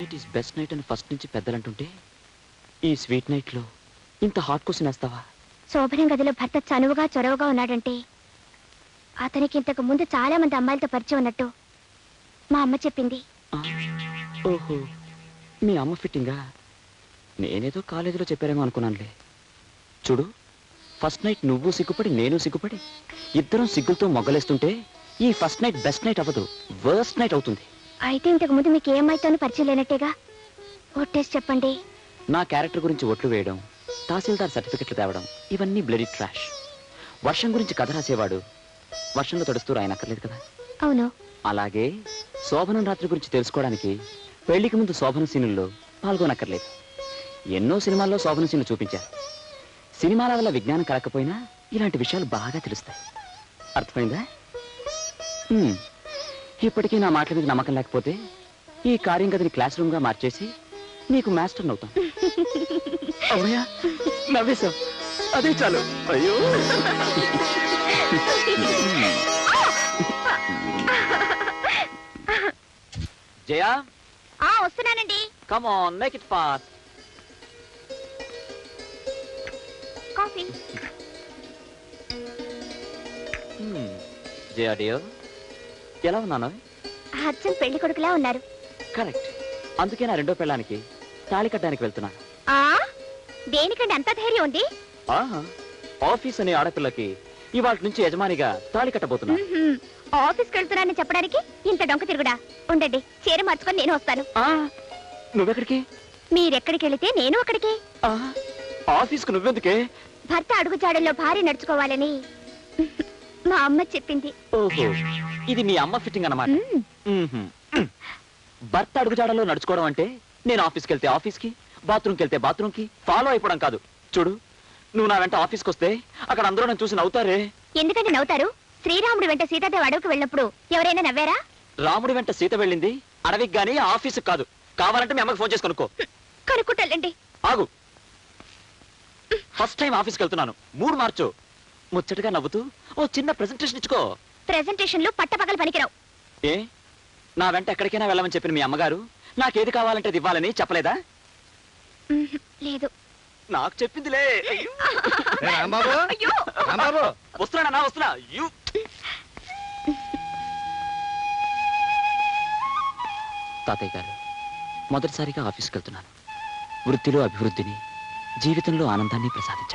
It is best night అని first నుంచి పెద్దలంటుంటే ఈ స్వీట్ నైట్ లో ఇంత హాట్ క్వశ్చన్ వేస్తావా? శోభనం గదిలో భర్త చనువుగా చొరవగా ఉన్నాడంటే అతనికి ఇంతకు ముందు చాలా మంది అమ్మాయిలతో పరిచయం ఉన్నట్టు మా అమ్మ చెప్పింది. ఓహో, మీ అమ్మ ఫిట్టింగా? నేనేదో కాలేజీలో చెప్పారేమో అనుకున్నానులే. చూడు, ఫస్ట్ నైట్ నువ్వు సిగ్గుపడి నేను సిగ్గుపడి ఇద్దరం సిగ్గులతో మొగ్గలేస్తుంటే ఈ ఫస్ట్ నైట్ బెస్ట్ నైట్ అవ్వదు, వర్స్ట్ నైట్ అవుతుంది. అయితే ఇంతకు ముందు మీకు ఏ అమ్మాయితోనూ పరిచయం లేనట్టేగా? ఒట్టేసి చెప్పండి. నా క్యారెక్టర్ గురించి ఒట్లు వేయడం, తహసీల్దార్ సర్టిఫికెట్లు తేవడం ఇవన్నీ బ్లడీ ట్రాష్. వర్షం గురించి కథ రాసేవాడు వర్షంలో తడుస్తూ రాయనక్కర్లేదు కదా. అవును. అలాగే శోభనం రాత్రి గురించి తెలుసుకోవడానికి పెళ్లికి ముందు శోభన సీనుల్లో పాల్గొనక్కర్లేదు. ఎన్నో సినిమాల్లో శోభన సీన్లు చూపించారు. సినిమాల వల్ల విజ్ఞానం కలకపోయినా ఇలాంటి విషయాలు బాగా తెలుస్తాయి. అర్థమైందా? ఇప్పటికీ నా మాటల మీద నమ్మకం లేకపోతే ఈ కార్యం గదిని క్లాస్ రూమ్ గా మార్చేసి నీకు మాస్టర్ అవుతాం. అమ్మయ్యా, నవ్వేశాం, అదే చాలు. అయ్యో, జయా వస్తున్నానండి. Come on, make it fast. Coffee. Jaya dear, ఎలా ఉన్నాను? అచ్చం పెళ్లి కొడుకులా ఉన్నారు. కరెక్ట్, అందుకే నా రెండో పెళ్ళానికి తాళి కట్టడానికి వెళ్తున్నాను. దేనికండి అంత ధైర్యం ఉంది? ఆఫీస్ అనే ఆడపిల్లకి ఇవాళ నుంచి యజమానిగా తాళి కట్టబోతున్నా. ఆఫీస్కి వెళ్తున్నానని చెప్పడానికి ఇంత డొంక తిరుగుడా? ఉండండి, చీర మార్చుకొని నేను వస్తాను. నువ్వెక్కడికి? మీరెక్కడికి వెళితే నేను అక్కడికి. ఆఫీస్కు నువ్వెందుకే? భర్త అడుగుజాడల్లో భార్య నడుచుకోవాలని మా అమ్మ చెప్పింది. ఓహో, ఇది మీ అమ్మ ఫిట్టింగ్ అన్నమాట. భర్త అడుగుజాడల్లో నడుచుకోవడం అంటే నేను ఆఫీస్కి వెళ్తే ఆఫీస్కి, బాత్రూమ్కి వెళ్తే బాత్రూమ్కి ఫాలో అయిపోవడం కాదు. చూడు, నువ్వు నా వెంట ఆఫీస్కి వస్తే అక్కడ అందరూ నన్ను చూసి నవ్వుతారే. ఎందుకంటే నవ్వుతారు? శ్రీరాముడు వెంట సీతాదేవి అడవికి వెళ్ళినప్పుడు ఎవరైనా నవ్వారా? రాముడి వెంట సీత వెళ్ళింది అడవికి గానీ ఆఫీస్కి కాదు. కావాలంటే మీ అమ్మకి ఫోన్ చేసి కనుక్కో. కనుక్కుంటాలండి. ఆగు, ఫస్ట్ టైం ఆఫీస్కి వెళ్తున్నాను, మూడు మార్చు. ముచ్చటగా నవ్వుతూ ఓ చిన్న ప్రెజెంటేషన్ ఇచ్చుకో. ప్రెజెంటేషన్లు పట్టపగలు పనికిరావు. ఏ, నా వెంట ఎక్కడికైనా వెళ్ళమని చెప్పిన మీ అమ్మగారు నాకేది కావాలంటే అది ఇవ్వాలని చెప్పలేదా? లేదు. నాకు చెప్పిందిలే. అయ్యో, వస్తున్నా వస్తున్నా. తాతయ్య గారు, మొదటిసారిగా ఆఫీస్కి వెళ్తున్నాను. వృత్తిలో అభివృద్ధిని, జీవితంలో ఆనందాన్ని ప్రసాదించారు.